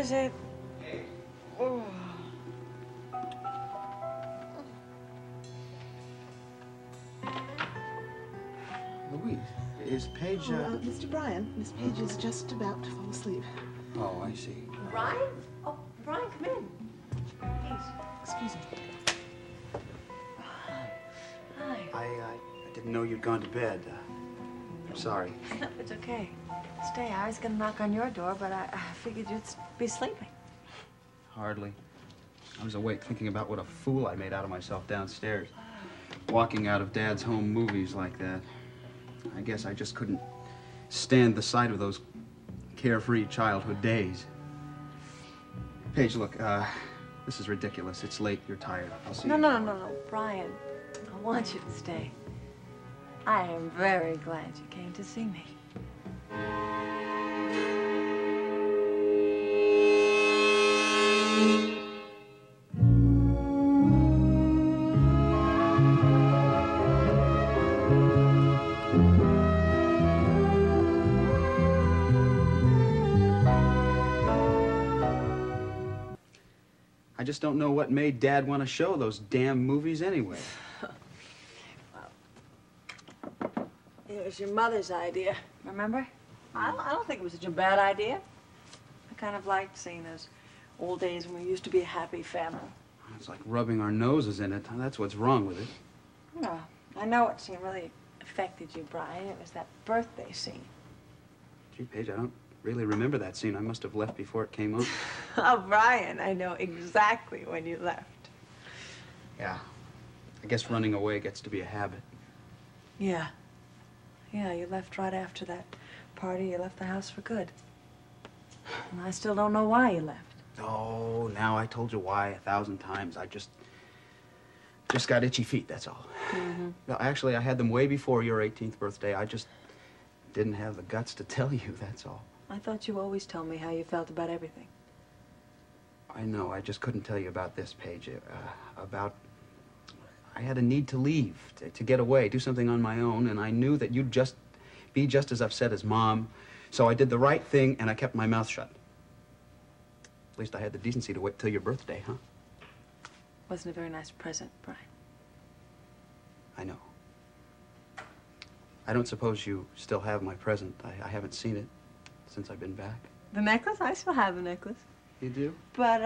is it? Oh. Louise, is Paige, Mr. Bryan, Miss Paige is just about to fall asleep. Oh, I see. Brian? Oh, Brian, come in. Please. Excuse me. Hi. I didn't know you'd gone to bed. I'm sorry. It's okay. Stay. I was gonna knock on your door, but I figured you'd be sleeping. Hardly. I was awake thinking about what a fool I made out of myself downstairs. Walking out of Dad's home movies like that. I guess I just couldn't stand the sight of those carefree childhood days. Paige, look, this is ridiculous. It's late. You're tired. I'll see you. No, Brian. I want you to stay. I am very glad you came to see me. I just don't know what made Dad want to show those damn movies anyway. It was your mother's idea, remember? I don't think it was such a bad idea. I kind of liked seeing those old days when we used to be a happy family. It's like rubbing our noses in it. That's what's wrong with it. No, I know what scene really affected you, Brian. It was that birthday scene. Gee, Paige, I don't really remember that scene. I must have left before it came on. Oh, Brian, I know exactly when you left. Yeah. I guess running away gets to be a habit. Yeah. Yeah, you left right after that party. You left the house for good. And I still don't know why you left. Oh, now I told you why 1,000 times. I just got itchy feet, that's all. Mm-hmm. Well, actually, I had them way before your 18th birthday. I just didn't have the guts to tell you, that's all. I thought you always told me how you felt about everything. I know, I just couldn't tell you about this, Paige. I had a need to leave, to get away, do something on my own, and I knew that you'd be just as upset as Mom. So I did the right thing, and I kept my mouth shut. At least I had the decency to wait till your birthday, huh? Wasn't a very nice present, Brian. I know. I don't suppose you still have my present. I haven't seen it since I've been back. The necklace? I still have the necklace. You do? But,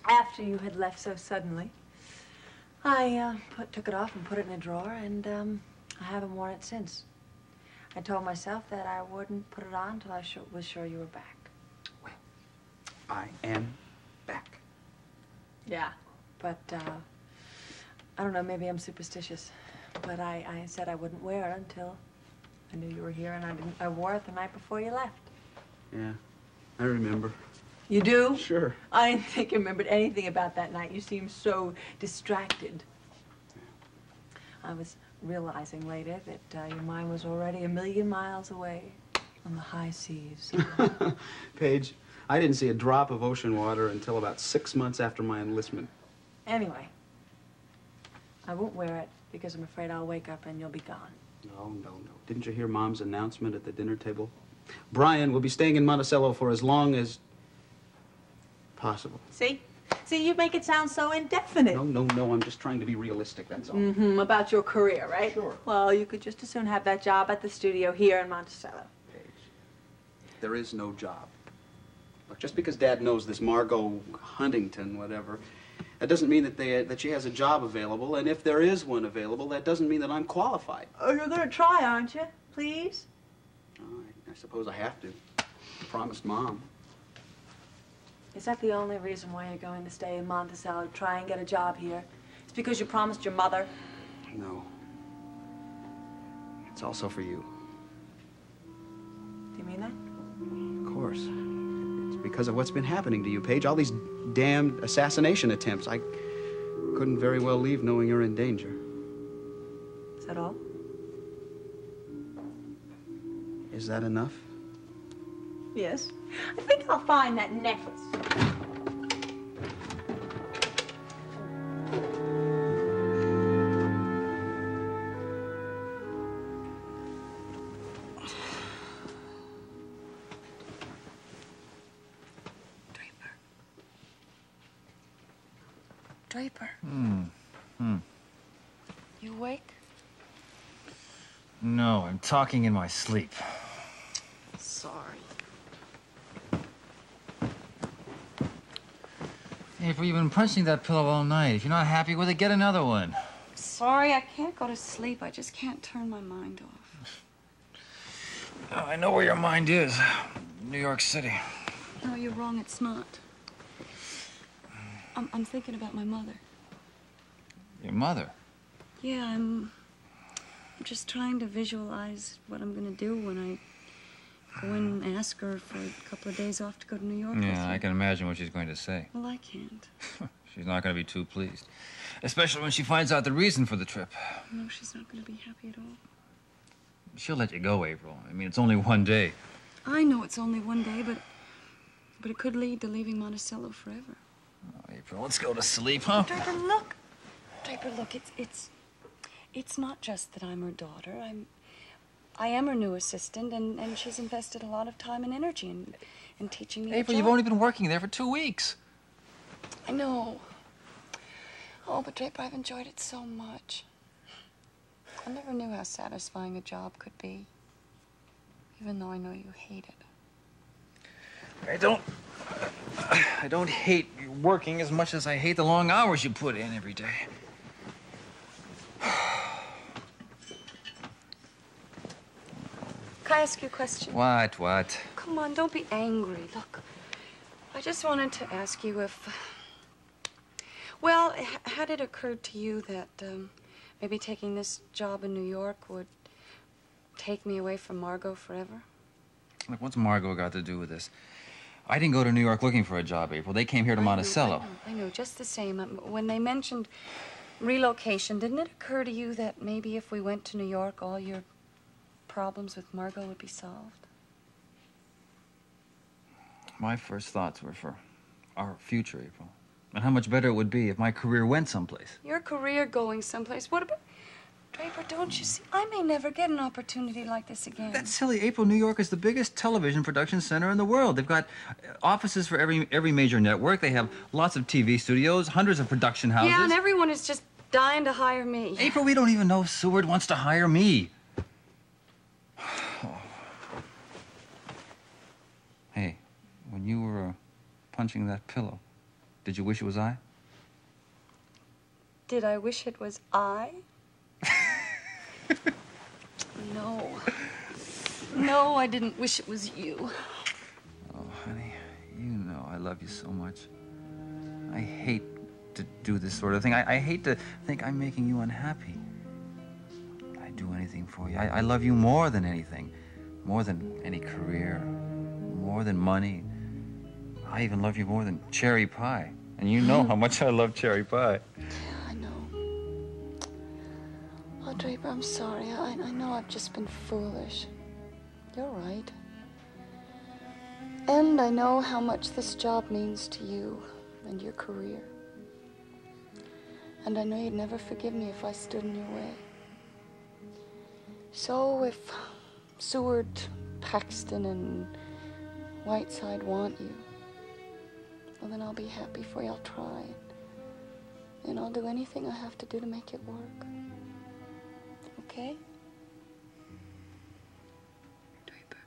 after you had left so suddenly, I took it off and put it in a drawer, and I haven't worn it since. I told myself that I wouldn't put it on until I was sure you were back. Well, I am back. Yeah, but I don't know, maybe I'm superstitious. But I said I wouldn't wear it until I knew you were here, and I wore it the night before you left. Yeah, I remember. You do? Sure. I didn't think you remembered anything about that night. You seemed so distracted. I was realizing later that your mind was already 1,000,000 miles away on the high seas. Paige, I didn't see a drop of ocean water until about 6 months after my enlistment. Anyway, I won't wear it because I'm afraid I'll wake up and you'll be gone. No. Didn't you hear Mom's announcement at the dinner table? Brian will be staying in Monticello for as long as possible. See? See, you make it sound so indefinite. No, I'm just trying to be realistic, that's all. Mm-hmm, about your career, right? Sure. Well, you could just as soon have that job at the studio here in Monticello. Paige, there is no job. Look, just because Dad knows this Margot Huntington, whatever, that doesn't mean that she has a job available, and if there is one available, that doesn't mean that I'm qualified. Oh, you're gonna try, aren't you? Please? Oh, I suppose I have to. I promised Mom. Is that the only reason why you're going to stay in Monticello, try and get a job here? It's because you promised your mother? No. It's also for you. Do you mean that? Of course. It's because of what's been happening to you, Paige. All these damned assassination attempts. I couldn't very well leave knowing you're in danger. Is that all? Is that enough? Yes. I think I'll find that necklace. Draper. You awake? No, I'm talking in my sleep. Sorry. April, you've been punching that pillow all night. If you're not happy with it, get another one. Sorry, I can't go to sleep. I just can't turn my mind off. Oh, I know where your mind is. New York City. No, you're wrong. It's not. I'm thinking about my mother. Your mother? Yeah, I'm just trying to visualize what I'm gonna do when I go in and ask her for a couple of days off to go to New York with Yeah, you. I can imagine what she's going to say. Well, I can't. She's not going to be too pleased. Especially when she finds out the reason for the trip. No, she's not gonna be happy at all. She'll let you go, April. I mean, it's only one day. I know it's only one day, but it could lead to leaving Monticello forever. Oh, April, let's go to sleep, huh? Draper, look. Draper, look. It's not just that I'm her daughter. I am her new assistant, and she's invested a lot of time and energy in teaching me. April, you've only been working there for 2 weeks. I know. Oh, but Draper, I've enjoyed it so much. I never knew how satisfying a job could be, even though I know you hate it. I don't hate working as much as I hate the long hours you put in every day. Can I ask you a question? What? Come on, don't be angry. Look, I just wanted to ask you if... Well, had it occurred to you that maybe taking this job in New York would take me away from Margot forever? Look, what's Margot got to do with this? I didn't go to New York looking for a job, April. They came here to Monticello. I know, just the same. When they mentioned relocation, didn't it occur to you that maybe if we went to New York, all your problems with Margot would be solved? My first thoughts were for our future, April. And how much better it would be if my career went someplace. Your career going someplace. What about... Draper, don't you see? I may never get an opportunity like this again. That's silly, April. New York is the biggest television production center in the world. They've got offices for every major network. They have lots of TV studios, hundreds of production houses. Yeah, and everyone is just dying to hire me. April, we don't even know if Seward wants to hire me. Hey, when you were punching that pillow, did you wish it was I? Did I wish it was I? No. No, I didn't wish it was you. Oh, honey, you know I love you so much. I hate to do this sort of thing. I hate to think I'm making you unhappy. I'd do anything for you. I love you more than anything. More than any career. More than money. I even love you more than cherry pie. And you know how much I love cherry pie. Yeah, I know. Oh, Draper, I'm sorry. I know I've just been foolish. You're right. And I know how much this job means to you and your career. And I know you'd never forgive me if I stood in your way. So if Seward, Paxton, and Whiteside want you, well, then I'll be happy for you. I'll try. And I'll do anything I have to do to make it work. Okay? Draper.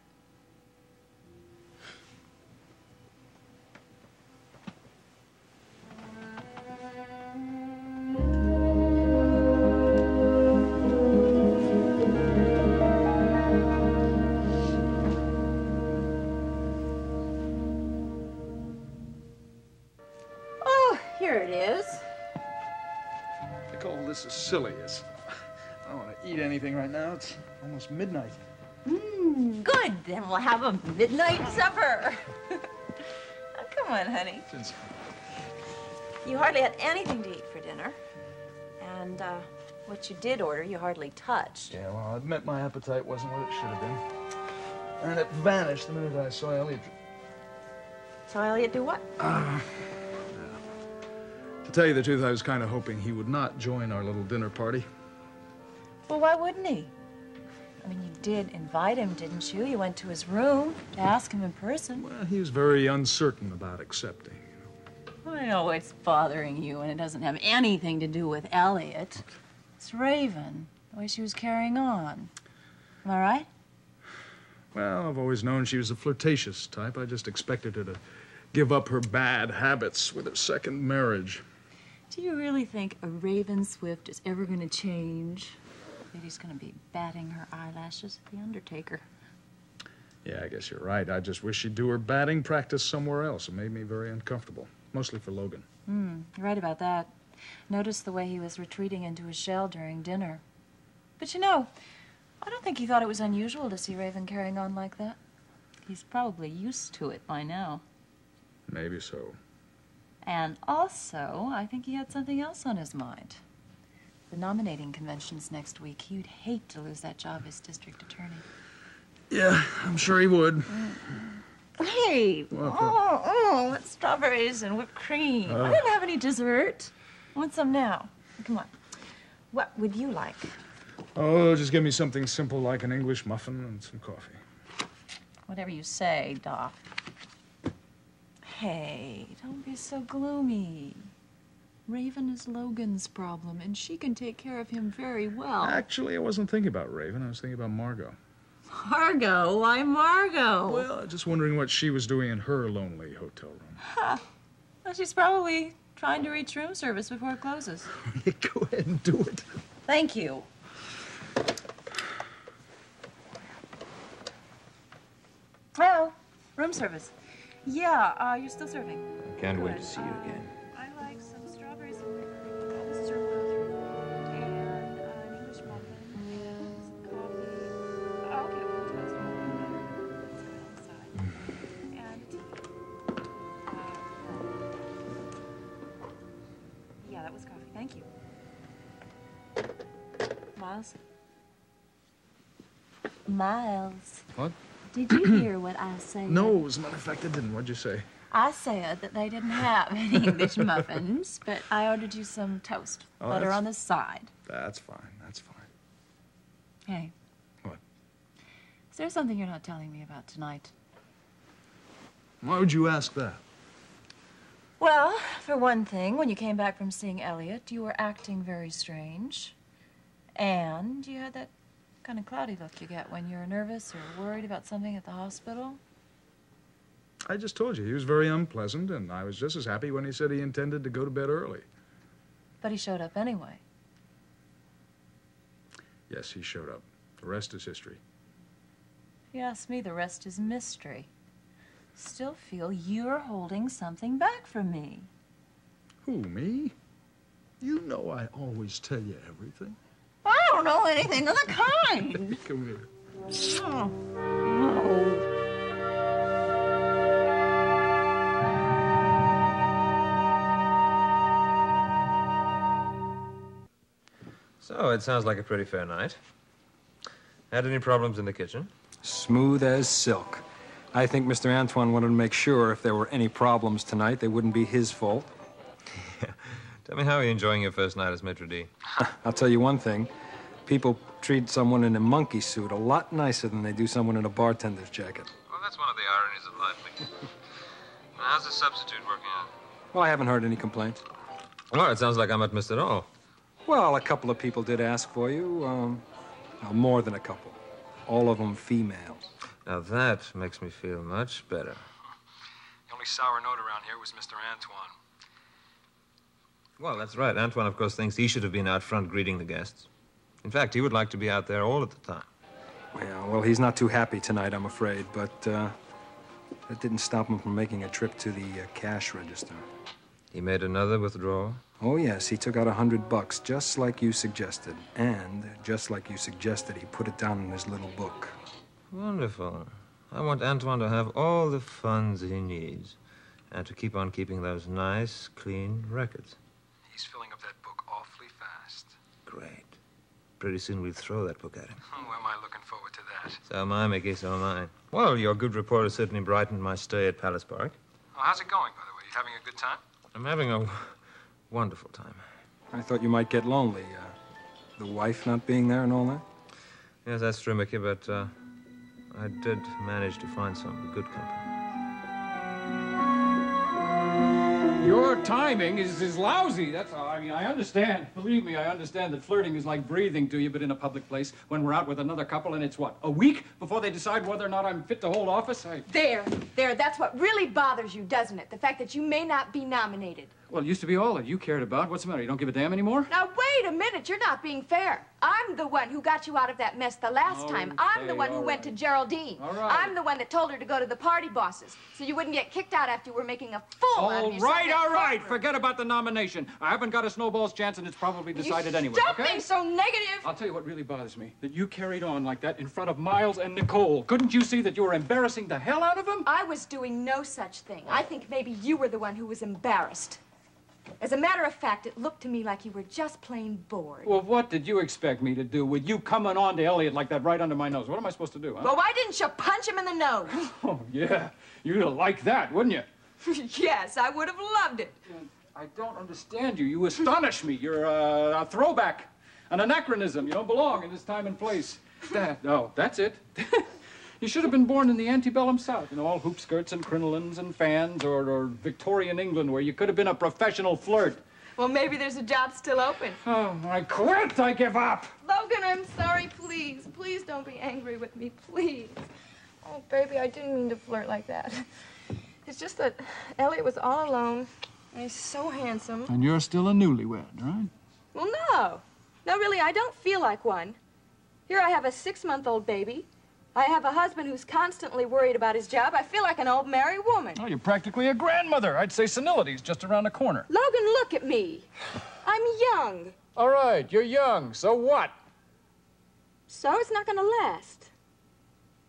Oh, here it is. I call this as silly as I don't want to eat anything right now. It's almost midnight. Good. Then we'll have a midnight supper. Oh, come on, honey. You hardly had anything to eat for dinner. And what you did order, you hardly touched. Yeah, well, I'll admit my appetite wasn't what it should have been. And it vanished the minute I saw Elliot. So Elliot do what? To tell you the truth, I was kind of hoping he would not join our little dinner party. Well, why wouldn't he? I mean, you did invite him, didn't you? You went to his room to ask him in person. Well, he was very uncertain about accepting. I know what's bothering you, and it doesn't have anything to do with Elliot. It's Raven, the way she was carrying on. Am I right? Well, I've always known she was a flirtatious type. I just expected her to give up her bad habits with her second marriage. Do you really think a Raven Swift is ever going to change? Lady's going to be batting her eyelashes at the Undertaker. Yeah, I guess you're right. I just wish she'd do her batting practice somewhere else. It made me very uncomfortable, mostly for Logan. You're right about that. Notice the way he was retreating into his shell during dinner. But you know, I don't think he thought it was unusual to see Raven carrying on like that. He's probably used to it by now. Maybe so. And also, I think he had something else on his mind. The nominating convention's next week. He'd hate to lose that job as district attorney. Yeah, I'm sure he would. Hey! What? Let's strawberries and whipped cream. I didn't have any dessert. I want some now. Come on. What would you like? Oh, just give me something simple like an English muffin and some coffee. Whatever you say, Doc. Hey, don't be so gloomy. Raven is Logan's problem, and she can take care of him very well. Actually, I wasn't thinking about Raven. I was thinking about Margot. Margot? Why Margot? Well, just wondering what she was doing in her lonely hotel room. Huh. Well, she's probably trying to reach room service before it closes. Go ahead and do it. Thank you. Hello, room service. Yeah, you're still serving. I can't wait Good. to see you again. I like some strawberries and whipped cream. This is your bathroom. And an English muffin and some coffee. Oh, okay, well, toast. That's right on the side. And tea. Yeah, that was coffee. Thank you. Miles? Miles. What? Did you hear what I said? No, as a matter of fact, I didn't. What'd you say? I said that they didn't have any English muffins, but I ordered you some toast. Oh, Butter that's- on the side. That's fine. That's fine. Hey. What? Is there something you're not telling me about tonight? Why would you ask that? Well, for one thing, when you came back from seeing Elliot, you were acting very strange. And you had that kind of cloudy look you get when you're nervous or worried about something at the hospital. I just told you, he was very unpleasant, and I was just as happy when he said he intended to go to bed early. But he showed up anyway. Yes, he showed up. The rest is history. If you ask me, the rest is mystery. Still feel you're holding something back from me. Who, me? You know I always tell you everything. I don't know anything of the kind. Come here. Oh, no. So, it sounds like a pretty fair night. Had any problems in the kitchen? Smooth as silk. I think Mr. Antoine wanted to make sure if there were any problems tonight, they wouldn't be his fault. Tell me, how are you enjoying your first night as maitre d'? I'll tell you one thing. People treat someone in a monkey suit a lot nicer than they do someone in a bartender's jacket. Well, that's one of the ironies of life, Mickey. Now, how's the substitute working out? Well, I haven't heard any complaints. Well, it sounds like I might missed it all. Well, a couple of people did ask for you. Well, more than a couple. All of them females. Now, that makes me feel much better. The only sour note around here was Mr. Antoine. Well, that's right. Antoine, of course, thinks he should have been out front greeting the guests. In fact, he would like to be out there all at the time. Yeah, well, he's not too happy tonight, I'm afraid, but that didn't stop him from making a trip to the cash register. He made another withdrawal? Oh, yes, he took out $100, just like you suggested. And, just like you suggested, he put it down in his little book. Wonderful. I want Antoine to have all the funds he needs and to keep on keeping those nice, clean records. He's filling up that book awfully fast. Great. Pretty soon we'll throw that book at him. Oh, am I looking forward to that? So am I, Mickey, so am I. Well, your good report has certainly brightened my stay at Palace Park. Oh, how's it going, by the way? You having a good time? I'm having a wonderful time. I thought you might get lonely, the wife not being there and all that. Yes, that's true, Mickey, but I did manage to find some good company. You're your timing is lousy, that's all. I mean, I understand. Believe me, I understand that flirting is like breathing to you, but in a public place, when we're out with another couple and it's what, a week before they decide whether or not I'm fit to hold office? There, that's what really bothers you, doesn't it? The fact that you may not be nominated. Well, it used to be all that you cared about. What's the matter? You don't give a damn anymore? Now, wait a minute. You're not being fair. I'm the one who got you out of that mess the last time. I'm the one who went to Geraldine. All right. I'm the one that told her to go to the party bosses so you wouldn't get kicked out after you were making a fool out of yourself. All right. Forget about the nomination. I haven't got a snowball's chance, and it's probably decided anyway, Stop okay? being so negative. I'll tell you what really bothers me, that you carried on like that in front of Miles and Nicole. Couldn't you see that you were embarrassing the hell out of them? I was doing no such thing. I think maybe you were the one who was embarrassed. As a matter of fact, it looked to me like you were just plain bored. Well, what did you expect me to do with you coming on to Elliot like that right under my nose? What am I supposed to do, huh? Well, why didn't you punch him in the nose? Oh, yeah. You'd have liked that, wouldn't you? Yes, I would have loved it. I don't understand you. You astonish me. You're a throwback, an anachronism. You don't belong in this time and place. That's it. You should have been born in the antebellum South, all hoop skirts and crinolines and fans, or Victorian England, where you could have been a professional flirt. Well, maybe there's a job still open. Oh, I quit. I give up. Logan, I'm sorry. Please, please don't be angry with me, please. Oh, baby, I didn't mean to flirt like that. It's just that Elliot was all alone, and he's so handsome. And you're still a newlywed, right? Well, no. No, really, I don't feel like one. Here I have a 6-month-old baby. I have a husband who's constantly worried about his job. I feel like an old married woman. Oh, you're practically a grandmother. I'd say senility's just around the corner. Logan, look at me. I'm young. All right, you're young. So what? So it's not gonna last.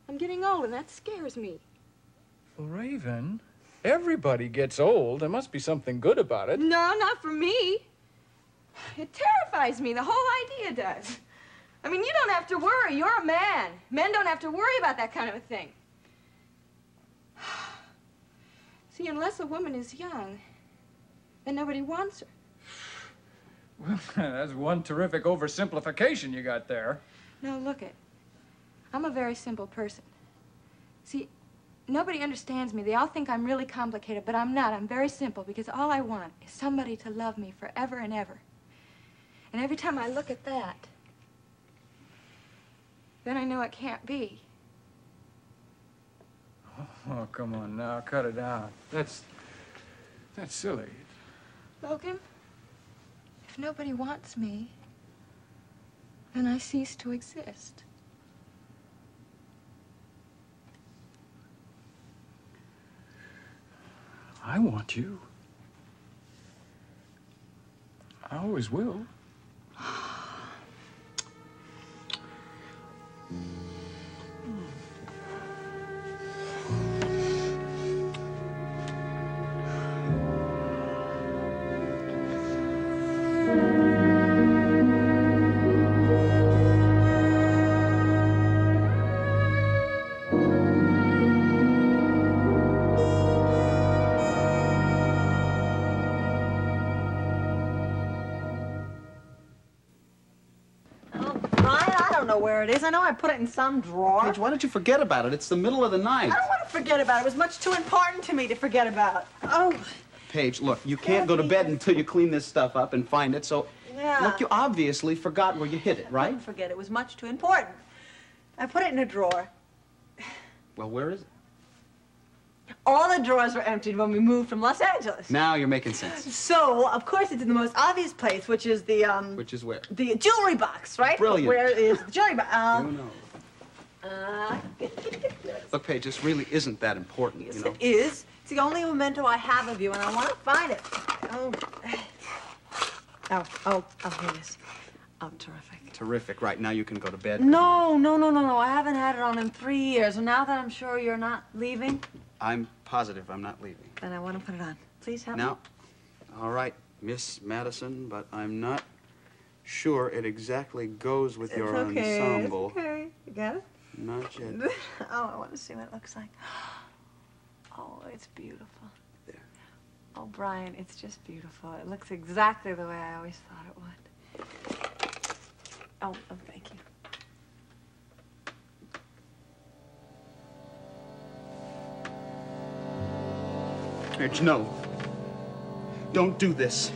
I'm getting old, and that scares me. Well, Raven, everybody gets old. There must be something good about it. No, not for me. It terrifies me. The whole idea does. I mean, you don't have to worry. You're a man. Men don't have to worry about that kind of a thing. See, unless a woman is young, then nobody wants her. Well, that's one terrific oversimplification you got there. No, look it. I'm a very simple person. See, nobody understands me. They all think I'm really complicated, but I'm not. I'm very simple because all I want is somebody to love me forever and ever. And every time I look at that, then I know it can't be. Oh, come on now, cut it out. That's silly. Logan, if nobody wants me, then I cease to exist. I want you. I always will. Where it is. I know I put it in some drawer. Paige, why don't you forget about it? It's the middle of the night. I don't want to forget about it. It was much too important to me to forget about. Oh. Paige, look, you can't go to bed until you clean this stuff up and find it, so... Yeah. Look, you obviously forgot where you hid it, I right? didn't forget. It was much too important. I put it in a drawer. Well, where is it? All the drawers were emptied when we moved from Los Angeles. Now you're making sense. So, of course, it's in the most obvious place, which is the, Which is where? the jewelry box, right? Brilliant. Where is the jewelry box? You know. Look, Paige, this really isn't that important, Yes, you know. it is. It's the only memento I have of you, and I want to find it. Oh, here it is. Oh, terrific. Terrific. Right, now you can go to bed. No. I haven't had it on in 3 years, and now that I'm sure you're not leaving, I'm positive I'm not leaving. then I want to put it on. Please help me. Now, all right, Miss Madison, but I'm not sure it exactly goes with your ensemble. It's okay. You got it? Not yet. Oh, I want to see what it looks like. Oh, it's beautiful. There. Oh, Brian, it's just beautiful. It looks exactly the way I always thought it would. Oh, thank you. Paige, no. Don't do this.